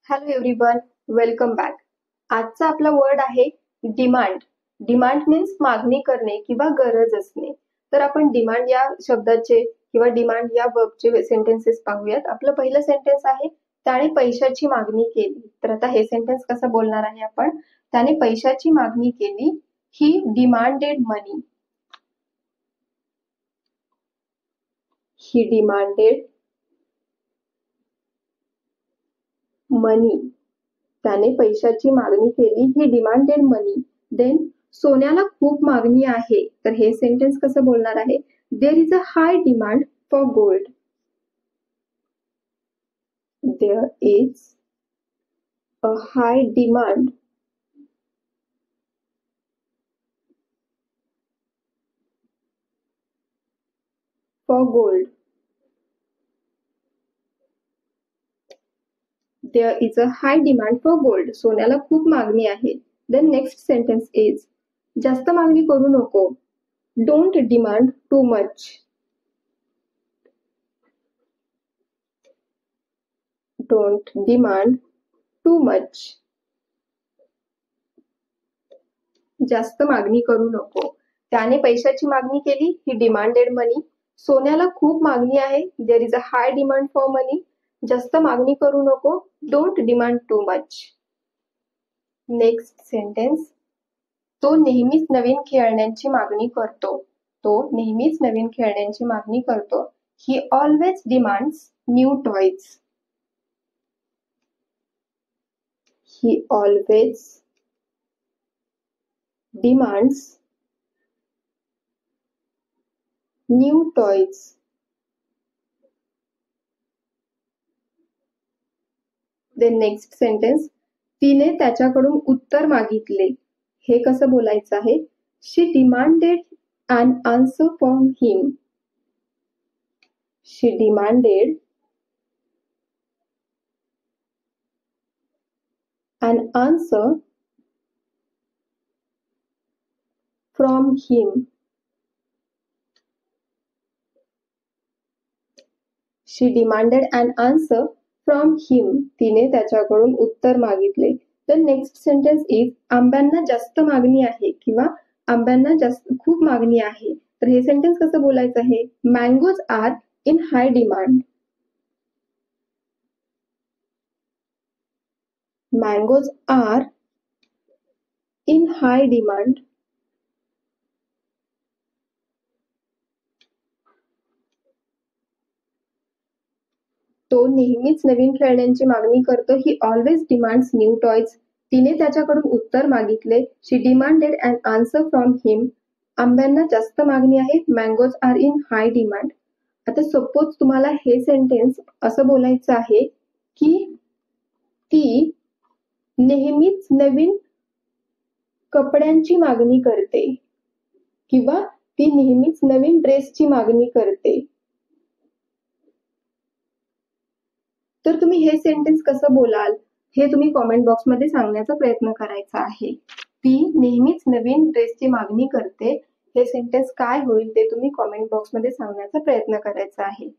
Hello everyone, welcome back. आजचा आपला word आहे डिमांड. डिमांड मीन्स मागणी करणे किंवा गरज असणे. तर आपण डिमांड या शब्दाचे किंवा डिमांड या वर्बचे सेंटेन्सेस पाहूयात. आपलं पहिलं सेंटेन्स आहे त्याने पैशाची मागणी केली. तर आता हे सेंटेन्स कसं बोलणार आहे आपण? त्याने पैशाची मागणी केली. ही डिमांडेड मनी. ही डिमांडेड मनी. त्याने पैशाची मागणी केली. ही डिमांडेड मनी. देन सोन्याला खूप मागणी आहे. तर हे सेंटेन्स कसं बोलणार आहे? There is a high demand for gold. There is a high demand for gold. There is a high demand for gold. सोन्याला खूप मागणी आहे. Then next sentence is जास्त मागणी करू नको. Don't demand too much. Don't demand too much. जास्त मागणी करू नको. त्याने पैशाची मागणी केली. ही डिमांडेड मनी. सोन्याला खूप मागणी आहे. There is a high demand for money. जास्त मागणी करू नको. Don't demand too much. Next sentence. तो नेहमीच नवीन खेळण्यांची मागणी करतो. तो नेहमीच नवीन खेळण्यांची मागणी करतो. He always demands new toys. He always demands new toys. Then next sentence. तिने त्याच्याकडून उत्तर मागितले. हे कसं बोलायचं आहे? She demanded an answer from him. She demanded an answer from him. She demanded an answer from him. तिने त्याच्याकडून उत्तर मागितले. The next sentence is आंब्यांना जास्त मागणी आहे किंवा आंब्यांना जास्त खूप मागणी आहे. तर हे सेंटेन्स कसं बोलायचं आहे? Mangoes are in high demand. Mangoes are in high demand. तो नेहमीच नवीन खेळण्यांची मागणी करतो. He always demands new toys. तिने त्याच्याकडून उत्तर मागितले. शी डिमांडेड अन आन्सर फ्रॉम हिम. आंब्यांना जास्त मागणी आहे. Mangoes are in high demand. आता सपोज तुम्हाला हे सेंटेन्स असं बोलायचं आहे की ती नेहमीच नवीन कपड्यांची मागणी करते किंवा ती नेहमीच नवीन ड्रेसची मागणी करते. तर तुम्ही हे सेंटेन्स कसं बोलाल हे तुम्ही कॉमेंट बॉक्समध्ये सांगण्याचा प्रयत्न करायचा आहे. ती नेहमीच नवीन ड्रेसची मागणी करते. हे सेंटेन्स काय होईल ते तुम्ही कॉमेंट बॉक्समध्ये सांगण्याचा प्रयत्न करायचा आहे.